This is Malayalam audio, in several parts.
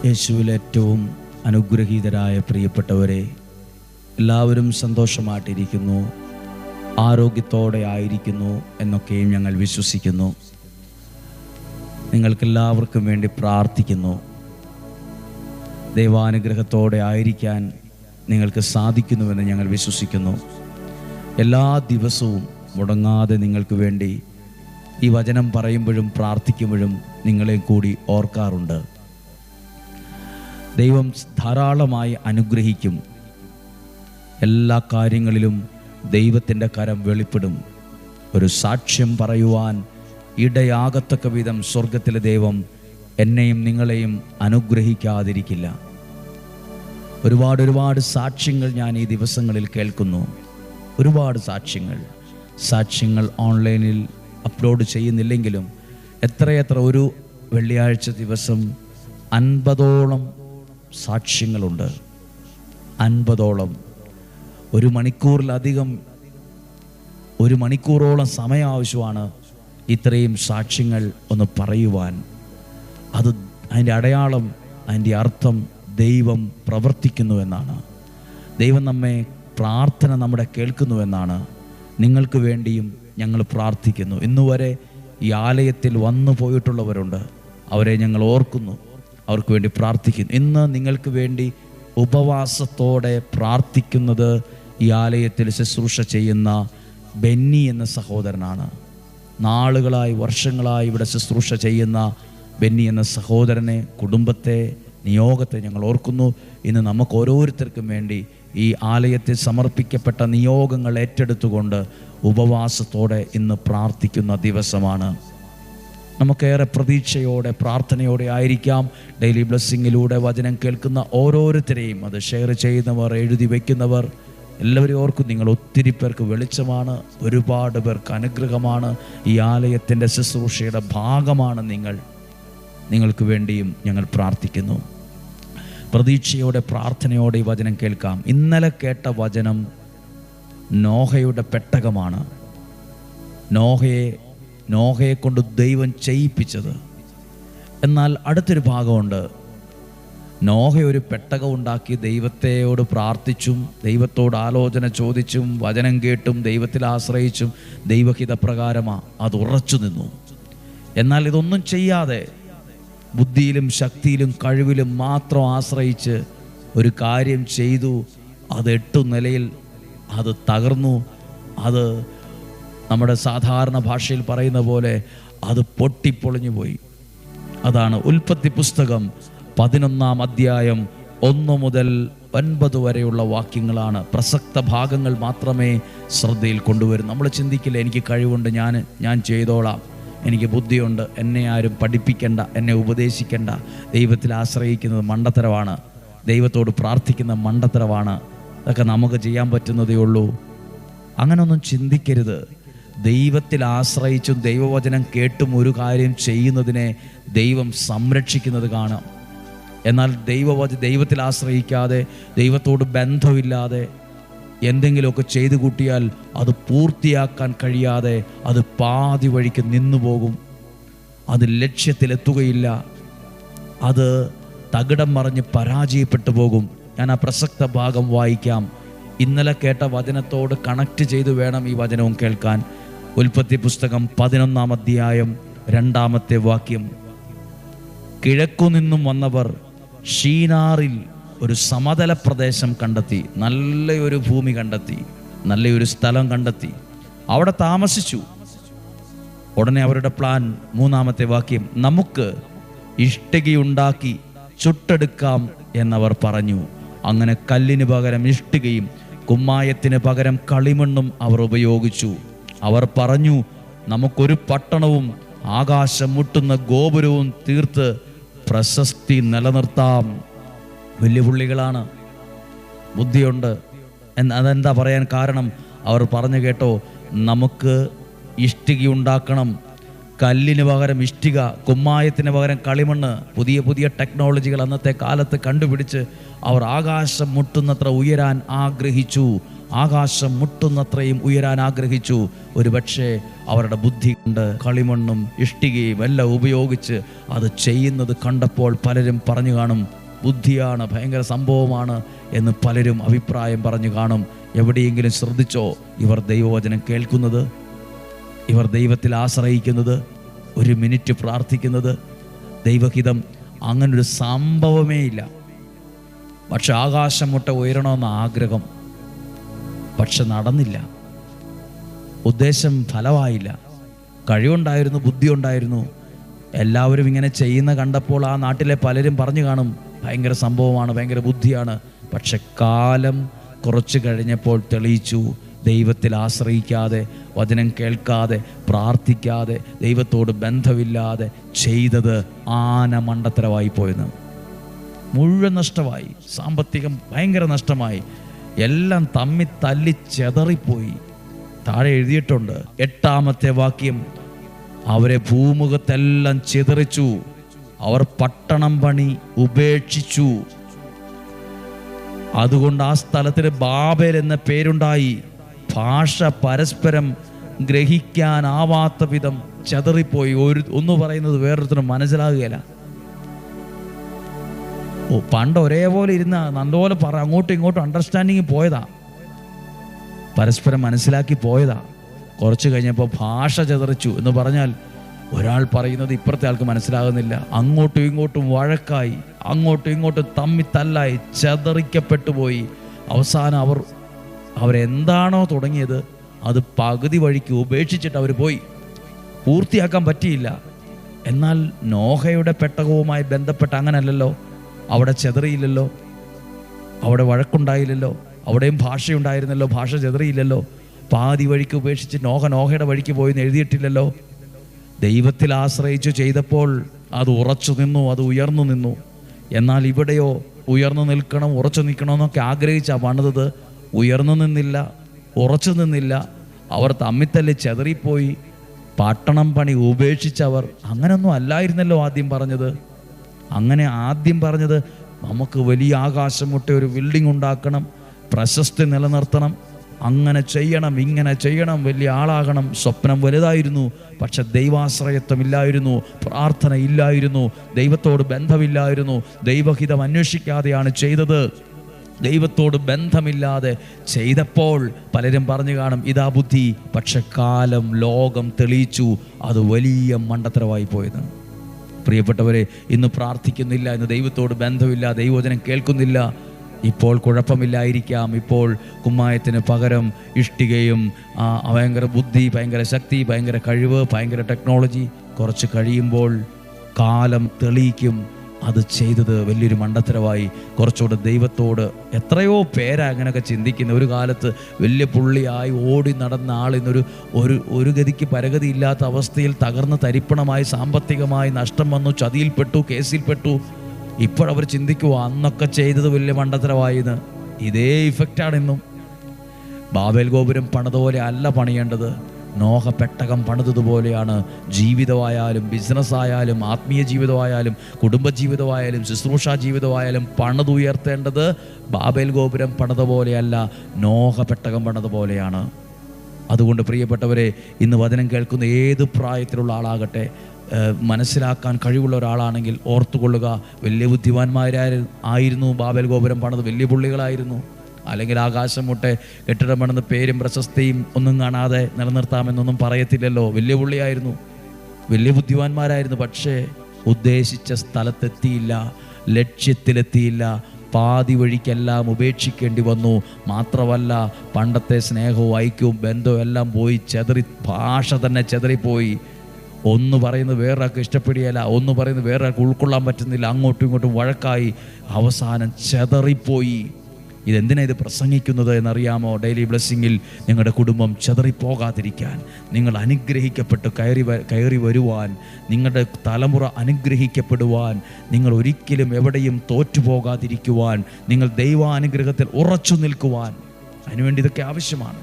യേശുവിൽ ഏറ്റവും അനുഗ്രഹീതരായ പ്രിയപ്പെട്ടവരെ, എല്ലാവരും സന്തോഷമായിട്ടിരിക്കുന്നു, ആരോഗ്യത്തോടെ ആയിരിക്കുന്നു എന്നൊക്കെയും ഞങ്ങൾ വിശ്വസിക്കുന്നു. നിങ്ങൾക്കെല്ലാവർക്കും വേണ്ടി പ്രാർത്ഥിക്കുന്നു. ദൈവാനുഗ്രഹത്തോടെ ആയിരിക്കാൻ നിങ്ങൾക്ക് സാധിക്കുന്നുവെന്ന് ഞങ്ങൾ വിശ്വസിക്കുന്നു. എല്ലാ ദിവസവും മുടങ്ങാതെ നിങ്ങൾക്ക് വേണ്ടി ഈ വചനം പറയുമ്പോഴും പ്രാർത്ഥിക്കുമ്പോഴും നിങ്ങളെ കൂടി ഓർക്കാറുണ്ട്. ദൈവം ധാരാളമായി അനുഗ്രഹിക്കും. എല്ലാ കാര്യങ്ങളിലും ദൈവത്തിൻ്റെ കരം വെളിപ്പെടും. ഒരു സാക്ഷ്യം പറയുവാൻ ഇടയാകത്തക്ക വിധം സ്വർഗത്തിലെ ദൈവം എന്നെയും നിങ്ങളെയും അനുഗ്രഹിക്കാതിരിക്കില്ല. ഒരുപാട് സാക്ഷ്യങ്ങൾ ഞാൻ ഈ ദിവസങ്ങളിൽ കേൾക്കുന്നു. ഒരുപാട് സാക്ഷ്യങ്ങൾ ഓൺലൈനിൽ അപ്ലോഡ് ചെയ്യുന്നില്ലെങ്കിലും എത്രയെത്ര ഒരു വെള്ളിയാഴ്ച ദിവസം 50ഓളം സാക്ഷ്യങ്ങളുണ്ട്. 50ഓളം. ഒരു മണിക്കൂറോളം സമയം ആവശ്യമാണ് ഇത്രയും സാക്ഷ്യങ്ങൾ ഒന്ന് പറയുവാൻ. അതിൻ്റെ അടയാളം, അതിൻ്റെ അർത്ഥം ദൈവം പ്രവർത്തിക്കുന്നുവെന്നാണ്. ദൈവം പ്രാർത്ഥന നമ്മുടെ കേൾക്കുന്നുവെന്നാണ്. നിങ്ങൾക്ക് വേണ്ടിയും ഞങ്ങൾ പ്രാർത്ഥിക്കുന്നു. ഇന്നുവരെ ഈ ആലയത്തിൽ വന്നു പോയിട്ടുള്ളവരുണ്ട്, അവരെ ഞങ്ങൾ ഓർക്കുന്നു, അവർക്ക് വേണ്ടി പ്രാർത്ഥിക്കുന്നു. ഇന്ന് നിങ്ങൾക്ക് വേണ്ടി ഉപവാസത്തോടെ പ്രാർത്ഥിക്കുന്നത് ഈ ആലയത്തിൽ ശുശ്രൂഷ ചെയ്യുന്ന ബെന്നി എന്ന സഹോദരനാണ്. നാളുകളായി, വർഷങ്ങളായി ഇവിടെ ശുശ്രൂഷ ചെയ്യുന്ന ബെന്നി എന്ന സഹോദരനെ, കുടുംബത്തെ, നിയോഗത്തെ ഞങ്ങൾ ഓർക്കുന്നു. ഇന്ന് നമുക്ക് ഓരോരുത്തർക്കും വേണ്ടി ഈ ആലയത്തിൽ സമർപ്പിക്കപ്പെട്ട നിയോഗങ്ങൾ ഏറ്റെടുത്തുകൊണ്ട് ഉപവാസത്തോടെ ഇന്ന് പ്രാർത്ഥിക്കുന്ന ദിവസമാണ്. നമുക്കേറെ പ്രതീക്ഷയോടെ, പ്രാർത്ഥനയോടെ ആയിരിക്കാം. ഡെയിലി ബ്ലെസ്സിങ്ങിലൂടെ വചനം കേൾക്കുന്ന ഓരോരുത്തരെയും, അത് ഷെയർ ചെയ്യുന്നവർ, എഴുതി വയ്ക്കുന്നവർ, എല്ലാവരും ഓർക്കും, നിങ്ങൾ ഒത്തിരി പേർക്ക് വെളിച്ചമാണ്, ഒരുപാട് പേർക്ക് അനുഗ്രഹമാണ്. ഈ ആലയത്തിൻ്റെ ശുശ്രൂഷയുടെ ഭാഗമാണ് നിങ്ങൾക്ക് വേണ്ടിയും ഞങ്ങൾ പ്രാർത്ഥിക്കുന്നു. പ്രതീക്ഷയോടെ, പ്രാർത്ഥനയോടെ ഈ വചനം കേൾക്കാം. ഇന്നലെ കേട്ട വചനം നോഹയുടെ പെട്ടകമാണ്. നോഹയെ കൊണ്ട് ദൈവം ചെയ്യിപ്പിച്ചത്. എന്നാൽ അടുത്തൊരു ഭാഗമുണ്ട്. നോഹ ഒരു പെട്ടകം ഉണ്ടാക്കി ദൈവത്തോട് പ്രാർത്ഥിച്ചും ദൈവത്തോട് ആലോചന ചോദിച്ചും വചനം കേട്ടും ദൈവത്തിൽ ആശ്രയിച്ചും ദൈവഹിതപ്രകാരമാണ് അത് ഉറച്ചു നിന്നു. എന്നാൽ ഇതൊന്നും ചെയ്യാതെ ബുദ്ധിയിലും ശക്തിയിലും കഴിവിലും മാത്രം ആശ്രയിച്ച് ഒരു കാര്യം ചെയ്തു. അത് 8 നിലയിൽ അത് തകർന്നു. അത് നമ്മുടെ സാധാരണ ഭാഷയിൽ പറയുന്ന പോലെ അത് പൊട്ടിപ്പൊളിഞ്ഞു പോയി. അതാണ് ഉൽപ്പത്തി പുസ്തകം 11-ാം അധ്യായം 1 മുതൽ 9 വരെയുള്ള വാക്യങ്ങളാണ്. പ്രസക്ത ഭാഗങ്ങൾ മാത്രമേ ശ്രദ്ധയിൽ കൊണ്ടുവരും. നമ്മൾ ചിന്തിക്കില്ല, എനിക്ക് കഴിവുണ്ട്, ഞാൻ ചെയ്തോളാം, എനിക്ക് ബുദ്ധിയുണ്ട്, എന്നെ ആരും പഠിപ്പിക്കേണ്ട, എന്നെ ഉപദേശിക്കേണ്ട. ദൈവത്തിൽ ആശ്രയിക്കുന്നത് മണ്ടത്തരമാണ്, ദൈവത്തോട് പ്രാർത്ഥിക്കുന്ന മണ്ടത്തരമാണ്, അതൊക്കെ നമുക്ക് ചെയ്യാൻ പറ്റുന്നതേ ഉള്ളൂ. അങ്ങനൊന്നും ചിന്തിക്കരുത്. ദൈവത്തിൽ ആശ്രയിച്ചും ദൈവവചനം കേട്ടും ഒരു കാര്യം ചെയ്യുന്നതിനെ ദൈവം സംരക്ഷിക്കുന്നത് കാണാം. എന്നാൽ ദൈവത്തിൽ ആശ്രയിക്കാതെ, ദൈവത്തോട് ബന്ധമില്ലാതെ എന്തെങ്കിലുമൊക്കെ ചെയ്തു കൂട്ടിയാൽ അത് പൂർത്തിയാക്കാൻ കഴിയാതെ അത് പാതി വഴിക്ക് നിന്നുപോകും. അത് ലക്ഷ്യത്തിലെത്തുകയില്ല. അത് തകിടം മറിഞ്ഞ് പരാജയപ്പെട്ടു പോകും. ഞാൻ ആ പ്രസക്ത ഭാഗം വായിക്കാം. ഇന്നലെ കേട്ട വചനത്തോട് കണക്ട് ചെയ്ത് വേണം ഈ വചനവും കേൾക്കാൻ. ഉൽപ്പത്തി പുസ്തകം 11-ാം അധ്യായം 2-ാമത്തെ വാക്യം. കിഴക്കുനിന്നും വന്നവർ ഷീനാറിൽ ഒരു സമതല പ്രദേശം കണ്ടെത്തി, നല്ലൊരു ഭൂമി കണ്ടെത്തി, നല്ലൊരു സ്ഥലം കണ്ടെത്തി, അവിടെ താമസിച്ചു. ഉടനെ അവരുടെ പ്ലാൻ, 3-ാമത്തെ വാക്യം, നമുക്ക് ഇഷ്ടികയുണ്ടാക്കി ചുട്ടെടുക്കാം എന്നവർ പറഞ്ഞു. അങ്ങനെ കല്ലിന് പകരം ഇഷ്ടികയും കുമ്മായത്തിന് പകരം കളിമണ്ണും അവർ ഉപയോഗിച്ചു. അവർ പറഞ്ഞു, നമുക്കൊരു പട്ടണവും ആകാശം മുട്ടുന്ന ഗോപുരവും തീർത്ത് പ്രശസ്തി നിലനിർത്താം. വലിയ പുള്ളികളാണ്, ബുദ്ധിയുണ്ട്. അതെന്താ പറയാൻ കാരണം? അവർ പറഞ്ഞു കേട്ടോ, നമുക്ക് ഇഷ്ടിക ഉണ്ടാക്കണം, കല്ലിന് പകരം ഇഷ്ടിക, കുമ്മായത്തിന് പകരം കളിമണ്ണ്. പുതിയ ടെക്നോളജികൾ അന്നത്തെ കാലത്ത് കണ്ടുപിടിച്ച് അവർ ആകാശം മുട്ടുന്നത്ര ഉയരാൻ ആഗ്രഹിച്ചു. ആകാശം മുട്ടുന്നത്രയും ഉയരാൻ ആഗ്രഹിച്ചു. ഒരു പക്ഷേ അവരുടെ ബുദ്ധി കൊണ്ട് കളിമണ്ണും ഇഷ്ടികയും എല്ലാം ഉപയോഗിച്ച് അത് ചെയ്യുന്നത് കണ്ടപ്പോൾ പലരും പറഞ്ഞു കാണും, ബുദ്ധിയാണ്, ഭയങ്കര സംഭവമാണ് എന്ന് പലരും അഭിപ്രായം പറഞ്ഞു കാണും. എവിടെയെങ്കിലും ശ്രദ്ധിച്ചോ? ഇവർ ദൈവവചനം കേൾക്കുന്നത്, ഇവർ ദൈവത്തിൽ ആശ്രയിക്കുന്നത്, ഒരു മിനിറ്റ് പ്രാർത്ഥിക്കുന്നത്, ദൈവഹിതം, അങ്ങനൊരു സംഭവമേ ഇല്ല. പക്ഷെ ആകാശം മുട്ട ഉയരണമെന്ന ആഗ്രഹം, പക്ഷെ നടന്നില്ല. ഉദ്ദേശം ഫലമായില്ല. കഴിവുണ്ടായിരുന്നു, ബുദ്ധി ഉണ്ടായിരുന്നു. എല്ലാവരും ഇങ്ങനെ ചെയ്യുന്ന കണ്ടപ്പോൾ ആ നാട്ടിലെ പലരും പറഞ്ഞു കാണും, ഭയങ്കര സംഭവമാണ്, ഭയങ്കര ബുദ്ധിയാണ്. പക്ഷെ കാലം കുറച്ച് കഴിഞ്ഞപ്പോൾ തെളിയിച്ചു, ദൈവത്തിൽ ആശ്രയിക്കാതെ, വചനം കേൾക്കാതെ, പ്രാർത്ഥിക്കാതെ, ദൈവത്തോട് ബന്ധമില്ലാതെ ചെയ്തത് ആന മണ്ടത്തരമായി പോയെന്ന്. മുഴുവൻ നഷ്ടമായി, സാമ്പത്തികം ഭയങ്കര നഷ്ടമായി, എല്ലാം തമ്മി തല്ലി ചെതറിപ്പോയി. താഴെ എഴുതിയിട്ടുണ്ട് 8ാമത്തെ വാക്യം, അവരെ ഭൂമുഖത്തെല്ലാം ചിതറിച്ചു, അവർ പട്ടണം പണി ഉപേക്ഷിച്ചു. അതുകൊണ്ട് ആ സ്ഥലത്തിന് ബാബേൽ എന്ന പേരുണ്ടായി. ഭാഷ പരസ്പരം ഗ്രഹിക്കാനാവാത്ത വിധം ചെതറിപ്പോയി. ഒന്ന് പറയുന്നത് വേറൊരുത്തരും മനസ്സിലാകുകയില്ല. പണ്ട് ഒരേപോലെ ഇരുന്ന നല്ലപോലെ അങ്ങോട്ടും ഇങ്ങോട്ടും അണ്ടർസ്റ്റാൻഡിങ് പോയതാ, പരസ്പരം മനസ്സിലാക്കി പോയതാ. കുറച്ച് കഴിഞ്ഞപ്പോൾ ഭാഷ ചെതറിച്ചു എന്ന് പറഞ്ഞാൽ ഒരാൾ പറയുന്നത് ഇപ്പുറത്തെ ആൾക്ക് മനസ്സിലാകുന്നില്ല. അങ്ങോട്ടും ഇങ്ങോട്ടും വഴക്കായി, അങ്ങോട്ടും ഇങ്ങോട്ടും തമ്മി തല്ലായി, ചെതറിക്കപ്പെട്ടു പോയി. അവസാനം അവരെന്താണോ തുടങ്ങിയത് അത് പകുതി വഴിക്ക് ഉപേക്ഷിച്ചിട്ട് അവർ പോയി. പൂർത്തിയാക്കാൻ പറ്റിയില്ല. എന്നാൽ നോഹയുടെ പെട്ടകവുമായി ബന്ധപ്പെട്ട് അങ്ങനല്ലല്ലോ. അവിടെ ചെതറിയില്ലല്ലോ, അവിടെ വഴക്കുണ്ടായില്ലല്ലോ, അവിടെയും ഭാഷയുണ്ടായിരുന്നല്ലോ, ഭാഷ ചെതറിയില്ലല്ലോ. പാതി വഴിക്ക് ഉപേക്ഷിച്ച് നോഹയുടെ വഴിക്ക് പോയെന്ന് എഴുതിയിട്ടില്ലല്ലോ. ദൈവത്തിൽ ആശ്രയിച്ചു ചെയ്തപ്പോൾ അത് ഉറച്ചു നിന്നു, അത് ഉയർന്നു നിന്നു. എന്നാൽ ഇവിടെയോ ഉയർന്നു നിൽക്കണം, ഉറച്ചു നിൽക്കണമെന്നൊക്കെ ആഗ്രഹിച്ചാണ് പണിതത്. ഉയർന്നു നിന്നില്ല, ഉറച്ചു നിന്നില്ല. അവർ തമ്മിത്തല്ലി ചെതറിപ്പോയി, പട്ടണം പണി ഉപേക്ഷിച്ചവർ. അങ്ങനൊന്നും അല്ലായിരുന്നല്ലോ ആദ്യം പറഞ്ഞത്. അങ്ങനെ ആദ്യം പറഞ്ഞത് നമുക്ക് വലിയ ആകാശം മുട്ട ഒരു ബിൽഡിംഗ് ഉണ്ടാക്കണം, പ്രശസ്തി നിലനിർത്തണം, അങ്ങനെ ചെയ്യണം, ഇങ്ങനെ ചെയ്യണം, വലിയ ആളാകണം. സ്വപ്നം വലുതായിരുന്നു. പക്ഷെ ദൈവാശ്രയത്വമില്ലായിരുന്നു, പ്രാർത്ഥന ഇല്ലായിരുന്നു, ദൈവത്തോട് ബന്ധമില്ലായിരുന്നു, ദൈവഹിതം അന്വേഷിക്കാതെയാണ് ചെയ്തത്. ദൈവത്തോട് ബന്ധമില്ലാതെ ചെയ്തപ്പോൾ പലരും പറഞ്ഞു കാണും ഇതാ ബുദ്ധി. പക്ഷെ കാലം, ലോകം തെളിയിച്ചു അത് വലിയ മണ്ടത്തരമായി പോയത്. പ്രിയപ്പെട്ടവരെ, ഇന്ന് പ്രാർത്ഥിക്കുന്നില്ല, ഇന്ന് ദൈവത്തോട് ബന്ധമില്ല, ദൈവവചനം കേൾക്കുന്നില്ല. ഇപ്പോൾ കുഴപ്പമില്ലായിരിക്കാം. ഇപ്പോൾ കുമ്മായത്തിന് പകരം ഇഷ്ടികയും ഭയങ്കര ബുദ്ധി, ഭയങ്കര ശക്തി, ഭയങ്കര കഴിവ്, ഭയങ്കര ടെക്നോളജി. കുറച്ച് കഴിയുമ്പോൾ കാലം തെളിയിക്കും അത് ചെയ്തത് വലിയൊരു മണ്ടത്തരമായി. കുറച്ചുകൂടെ ദൈവത്തോട് എത്രയോ പേരാ അങ്ങനെയൊക്കെ ചിന്തിക്കുന്ന. ഒരു കാലത്ത് വലിയ പുള്ളിയായി ഓടി നടന്ന ആൾ ഇന്നൊരു ഒരു ഗതിക്ക് പരഗതി ഇല്ലാത്ത അവസ്ഥയിൽ തകർന്ന് തരിപ്പണമായി, സാമ്പത്തികമായി നഷ്ടം വന്നു, ചതിയിൽപ്പെട്ടു, കേസിൽപ്പെട്ടു. ഇപ്പോഴവർ ചിന്തിക്കുക അന്നൊക്കെ ചെയ്തത് വലിയ മണ്ടത്തരമായിന്ന്. ഇതേ ഇഫക്റ്റാണ് ഇന്നും. ബാബേൽ ഗോപുരം പണിതുപോലെ അല്ല പണിയേണ്ടത്. നോഹ പെട്ടകം പണിതതുപോലെയാണ് ജീവിതമായാലും, ബിസിനസ്സായാലും, ആത്മീയ ജീവിതമായാലും, കുടുംബജീവിതമായാലും, ശുശ്രൂഷാ ജീവിതമായാലും പണിതുയർത്തേണ്ടത് ബാബേൽ ഗോപുരം പണിത പോലെയല്ല, നോഹ പെട്ടകം പണിത പോലെയാണ്. അതുകൊണ്ട് പ്രിയപ്പെട്ടവരെ, ഇന്ന് വചനം കേൾക്കുന്ന ഏത് പ്രായത്തിലുള്ള ആളാകട്ടെ, മനസ്സിലാക്കാൻ കഴിവുള്ള ഒരാളാണെങ്കിൽ ഓർത്തുകൊള്ളുക, വലിയ ബുദ്ധിമാന്മാരായിരുന്നു ബാബേൽ ഗോപുരം പണിത്, വലിയ പുള്ളികളായിരുന്നു. അല്ലെങ്കിൽ ആകാശം മുട്ടെ കെട്ടിടം പണിത് പേരും പ്രശസ്തിയും ഒന്നും കാണാതെ നിലനിർത്താമെന്നൊന്നും പറയത്തില്ലല്ലോ. വലിയ പുള്ളിയായിരുന്നു, വലിയ ബുദ്ധിമാന്മാരായിരുന്നു. പക്ഷേ ഉദ്ദേശിച്ച സ്ഥലത്തെത്തിയില്ല, ലക്ഷ്യത്തിലെത്തിയില്ല. പാതി വഴിക്കെല്ലാം ഉപേക്ഷിക്കേണ്ടി വന്നു. മാത്രമല്ല, പണ്ടത്തെ സ്നേഹവും ഐക്യവും ബന്ധവും എല്ലാം പോയി, ഭാഷ തന്നെ ചെതറിപ്പോയി. ഒന്ന് പറയുന്നത് വേറൊരാൾക്ക് ഇഷ്ടപ്പെടുകയില്ല, ഒന്ന് പറയുന്നത് വേറൊരാൾക്ക് ഉൾക്കൊള്ളാൻ പറ്റുന്നില്ല, അങ്ങോട്ടും ഇങ്ങോട്ടും വഴക്കായി, അവസാനം ചെതറിപ്പോയി. ഇതെന്തിനാ ഇത് പ്രസംഗിക്കുന്നത് എന്നറിയാമോ? ഡെയിലി ബ്ലെസ്സിങ്ങിൽ നിങ്ങളുടെ കുടുംബം ചെതറിപ്പോകാതിരിക്കാൻ, നിങ്ങൾ അനുഗ്രഹിക്കപ്പെട്ട് കയറി വരുവാൻ, നിങ്ങളുടെ തലമുറ അനുഗ്രഹിക്കപ്പെടുവാൻ, നിങ്ങൾ ഒരിക്കലും എവിടെയും തോറ്റുപോകാതിരിക്കുവാൻ, നിങ്ങൾ ദൈവാനുഗ്രഹത്തിൽ ഉറച്ചു നിൽക്കുവാൻ, അതിനുവേണ്ടി ഇതൊക്കെ ആവശ്യമാണ്.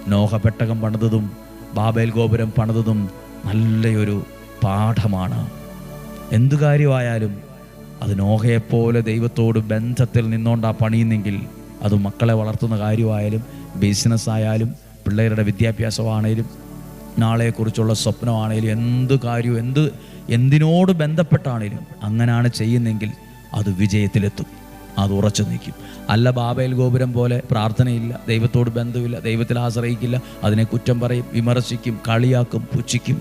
നോഹ പെട്ടകം പണിതതും ബാബേൽ ഗോപുരം പണിതതും നല്ലൊരു പാഠമാണ്. എന്തു കാര്യമായാലും അത് നോഹയെപ്പോലെ ദൈവത്തോട് ബന്ധത്തിൽ നിന്നോണ്ടാ പണിയുന്നെങ്കിൽ അത് മക്കളെ വളർത്തുന്ന കാര്യമായാലും, ബിസിനസ്സായാലും, പിള്ളേരുടെ വിദ്യാഭ്യാസമാണേലും, നാളെക്കുറിച്ചുള്ള സ്വപ്നമാണേലും, എന്ത് കാര്യവും എന്തിനോട് ബന്ധപ്പെട്ടാണേലും അങ്ങനെയാണ് ചെയ്യുന്നെങ്കിൽ അത് വിജയത്തിലെത്തും, അത് ഉറച്ചു നിൽക്കും. അല്ല ബാബേൽ ഗോപുരം പോലെ പ്രാർത്ഥനയില്ല, ദൈവത്തോട് ബന്ധമില്ല, ദൈവത്തിൽ ആശ്രയിക്കില്ല, അതിനെ കുറ്റം പറയും, വിമർശിക്കും, കളിയാക്കും, പുച്ഛിക്കും.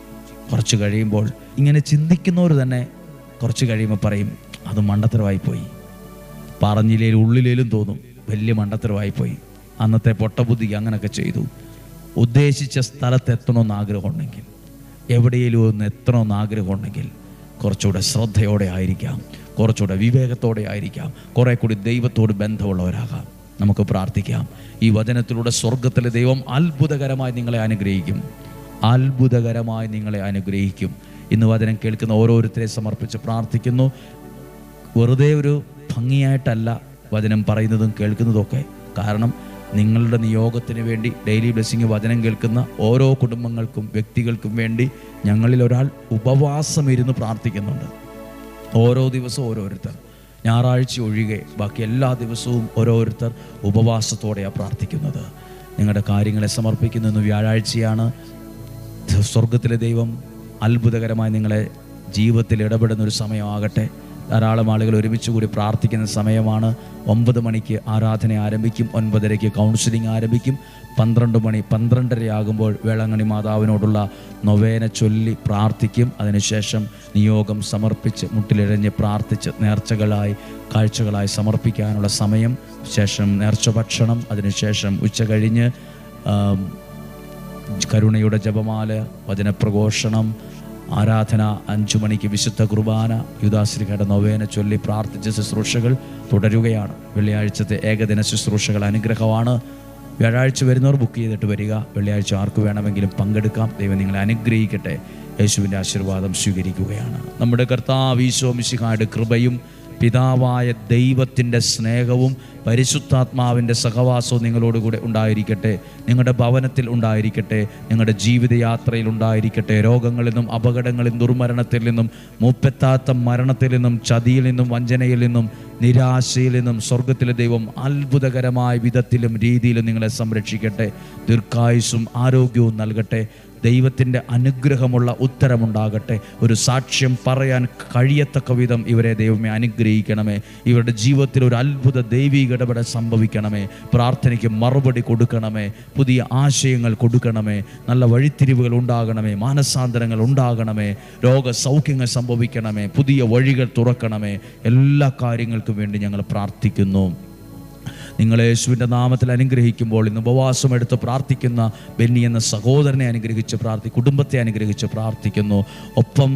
കുറച്ച് കഴിയുമ്പോൾ ഇങ്ങനെ ചിന്തിക്കുന്നവർ തന്നെ കുറച്ച് കഴിയുമ്പോൾ പറയും അത് മണ്ടത്തരമായിപ്പോയി. പറഞ്ഞില്ലേലും ഉള്ളിലേലും തോന്നും വലിയ മണ്ടത്തരമായിപ്പോയി, അന്നത്തെ പൊട്ടബുദ്ധിക്ക് അങ്ങനെയൊക്കെ ചെയ്തു. ഉദ്ദേശിച്ച സ്ഥലത്ത് എത്തണമെന്ന് ആഗ്രഹമുണ്ടെങ്കിൽ, എവിടെയെങ്കിലും ഒന്ന് എത്തണമെന്ന് ആഗ്രഹമുണ്ടെങ്കിൽ കുറച്ചുകൂടെ ശ്രദ്ധയോടെ ആയിരിക്കാം, കുറച്ചുകൂടെ വിവേകത്തോടെ ആയിരിക്കാം, കുറേ കൂടി ദൈവത്തോട് ബന്ധമുള്ളവരാകാം. നമുക്ക് പ്രാർത്ഥിക്കാം. ഈ വചനത്തിലൂടെ സ്വർഗത്തിലെ ദൈവം അത്ഭുതകരമായി നിങ്ങളെ അനുഗ്രഹിക്കും, അത്ഭുതകരമായി നിങ്ങളെ അനുഗ്രഹിക്കും. ഇന്ന് വചനം കേൾക്കുന്ന ഓരോരുത്തരെ സമർപ്പിച്ച് പ്രാർത്ഥിക്കുന്നു. വെറുതെ ഒരു ഭംഗിയായിട്ടല്ല വചനം പറയുന്നതും കേൾക്കുന്നതൊക്കെ. കാരണം നിങ്ങളുടെ നിയോഗത്തിന് വേണ്ടി ഡെയിലി ബ്ലെസ്സിങ് വചനം കേൾക്കുന്ന ഓരോ കുടുംബങ്ങൾക്കും വ്യക്തികൾക്കും വേണ്ടി ഞങ്ങളിൽ ഒരാൾ ഉപവാസം ഇരുന്ന് പ്രാർത്ഥിക്കുന്നുണ്ട്. ഓരോ ദിവസവും ഓരോരുത്തർ, ഞായറാഴ്ച ഒഴികെ ബാക്കി എല്ലാ ദിവസവും ഓരോരുത്തർ ഉപവാസത്തോടെയാണ് പ്രാർത്ഥിക്കുന്നത്. നിങ്ങളുടെ കാര്യങ്ങളെ സമർപ്പിക്കുന്ന ഇന്ന് വ്യാഴാഴ്ചയാണ്. സ്വർഗത്തിലെ ദൈവം അത്ഭുതകരമായി നിങ്ങളെ ജീവിതത്തിൽ ഇടപെടുന്നൊരു സമയമാകട്ടെ. ധാരാളം ആളുകൾ ഒരുമിച്ച് കൂടി പ്രാർത്ഥിക്കുന്ന സമയമാണ്. 9 മണിക്ക് ആരാധന ആരംഭിക്കും, 9:30 കൗൺസിലിംഗ് ആരംഭിക്കും. 12:30 ആകുമ്പോൾ വേളാങ്കണ്ണി മാതാവിനോടുള്ള നൊവേന ചൊല്ലി പ്രാർത്ഥിക്കും. അതിനുശേഷം നിയോഗം സമർപ്പിച്ച് മുട്ടിലിഴഞ്ഞ് പ്രാർത്ഥിച്ച് നേർച്ചകളായി കാഴ്ചകളായി സമർപ്പിക്കാനുള്ള സമയം. ശേഷം നേർച്ച ഭക്ഷണം. അതിനുശേഷം ഉച്ച കഴിഞ്ഞ് കരുണയുടെ ജപമാല, വചനപ്രഘോഷണം, ആരാധന. 5 മണിക്ക് വിശുദ്ധ കുർബാന, യൂദാശ്ലീഹയുടെ നൊവേന ചൊല്ലി പ്രാർത്ഥിച്ച ശുശ്രൂഷകൾ തുടരുകയാണ്. വെള്ളിയാഴ്ചത്തെ ഏകദിന ശുശ്രൂഷകൾ അനുഗ്രഹമാണ്. വ്യാഴാഴ്ച വരുന്നവർ ബുക്ക് ചെയ്തിട്ട് വരിക. വെള്ളിയാഴ്ച ആർക്ക് വേണമെങ്കിലും പങ്കെടുക്കാം. ദൈവം നിങ്ങളെ അനുഗ്രഹിക്കട്ടെ. യേശുവിൻ്റെ ആശീർവാദം സ്വീകരിക്കുകയാണ്. നമ്മുടെ കർത്താവ് ഈശോ മിശിഹായുടെ കൃപയും പിതാവായ ദൈവത്തിൻ്റെ സ്നേഹവും പരിശുദ്ധാത്മാവിൻ്റെ സഹവാസവും നിങ്ങളോടുകൂടെ ഉണ്ടായിരിക്കട്ടെ, നിങ്ങളുടെ ഭവനത്തിൽ ഉണ്ടായിരിക്കട്ടെ, നിങ്ങളുടെ ജീവിതയാത്രയിൽ ഉണ്ടായിരിക്കട്ടെ. രോഗങ്ങളിൽ നിന്നും, അപകടങ്ങളിൽ നിന്നും, ദുർമരണത്തിൽ നിന്നും, മൂപ്പെത്താത്ത മരണത്തിൽ നിന്നും, ചതിയിൽ നിന്നും, വഞ്ചനയിൽ നിന്നും, നിരാശയിൽ നിന്നും സ്വർഗത്തിലെ ദൈവം അത്ഭുതകരമായ വിധത്തിലും രീതിയിലും നിങ്ങളെ സംരക്ഷിക്കട്ടെ. ദീർഘായുസ്സും ആരോഗ്യവും നൽകട്ടെ. ദൈവത്തിൻ്റെ അനുഗ്രഹമുള്ള ഉത്തരമുണ്ടാകട്ടെ. ഒരു സാക്ഷ്യം പറയാൻ കഴിയത്തക്ക വിധം ഇവരെ ദൈവമേ അനുഗ്രഹിക്കണമേ. ഇവരുടെ ജീവിതത്തിൽ ഒരു അത്ഭുത ദൈവിക ഇടപെടൽ സംഭവിക്കണമേ. പ്രാർത്ഥനയ്ക്ക് മറുപടി കൊടുക്കണമേ. പുതിയ ആശയങ്ങൾ കൊടുക്കണമേ. നല്ല വഴിത്തിരിവുകൾ ഉണ്ടാകണമേ. മാനസാന്തരങ്ങൾ ഉണ്ടാകണമേ. രോഗസൗഖ്യങ്ങൾ സംഭവിക്കണമേ. പുതിയ വഴികൾ തുറക്കണമേ. എല്ലാ കാര്യങ്ങൾക്കും വേണ്ടി ഞങ്ങൾ പ്രാർത്ഥിക്കുന്നു. നിങ്ങളെ യേശുവിൻ്റെ നാമത്തിൽ അനുഗ്രഹിക്കുമ്പോൾ ഇന്ന് ഉപവാസം എടുത്ത് പ്രാർത്ഥിക്കുന്ന ബെന്നി എന്ന സഹോദരനെ അനുഗ്രഹിച്ച് കുടുംബത്തെ അനുഗ്രഹിച്ച് പ്രാർത്ഥിക്കുന്നു. ഒപ്പം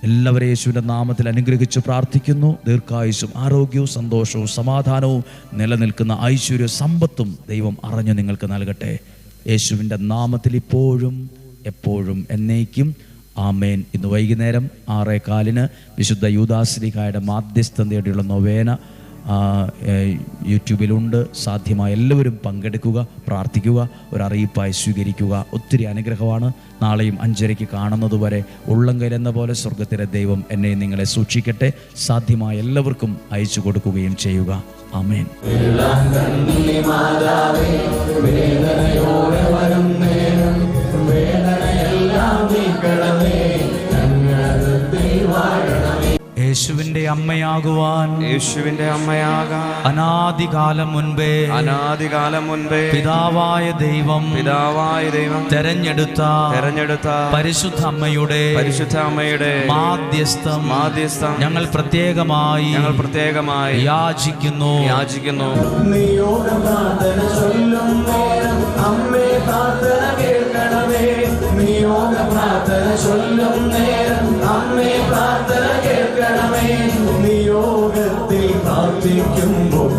എല്ലാവരെയും യേശുവിൻ്റെ നാമത്തിൽ അനുഗ്രഹിച്ച് പ്രാർത്ഥിക്കുന്നു. ദീർഘായുസ്സും ആരോഗ്യവും സന്തോഷവും സമാധാനവും നിലനിൽക്കുന്ന ഐശ്വര്യ സമ്പത്തും ദൈവം അറിഞ്ഞു നിങ്ങൾക്ക് നൽകട്ടെ. യേശുവിൻ്റെ നാമത്തിൽ ഇപ്പോഴും എപ്പോഴും എന്നേക്കും ആമേൻ. ഇന്ന് വൈകുന്നേരം 6:15 വിശുദ്ധ യൂദാശ്ലീഹയുടെ മാധ്യസ്ഥം തേടിയുള്ള നൊവേന യൂട്യൂബിലുണ്ട്. സാധ്യമായ എല്ലാവരും പങ്കെടുക്കുക, പ്രാർത്ഥിക്കുക, ഒരറിയിപ്പായി സ്വീകരിക്കുക. ഒത്തിരി അനുഗ്രഹമാണ്. നാളെയും 5:30 കാണുന്നതുവരെ ഉള്ളംകൈലെന്ന പോലെ സ്വർഗത്തിലെ ദൈവം എന്നെ നിങ്ങളെ സൂക്ഷിക്കട്ടെ. സാധ്യമായ എല്ലാവർക്കും അയച്ചു കൊടുക്കുകയും ചെയ്യുക. ആമേൻ. യേശുവിന്റെ അമ്മയാകുവാൻ അനാദികാലം മുൻപേ പിതാവായ ദൈവം തെരഞ്ഞെടുത്ത പരിശുദ്ധ അമ്മയുടെ മാധ്യസ്ഥം ഞങ്ങൾ പ്രത്യേകമായി യാചിക്കുന്നു. നിയോഗത്തിൽ പ്രാർത്ഥിക്കുമ്പോൾ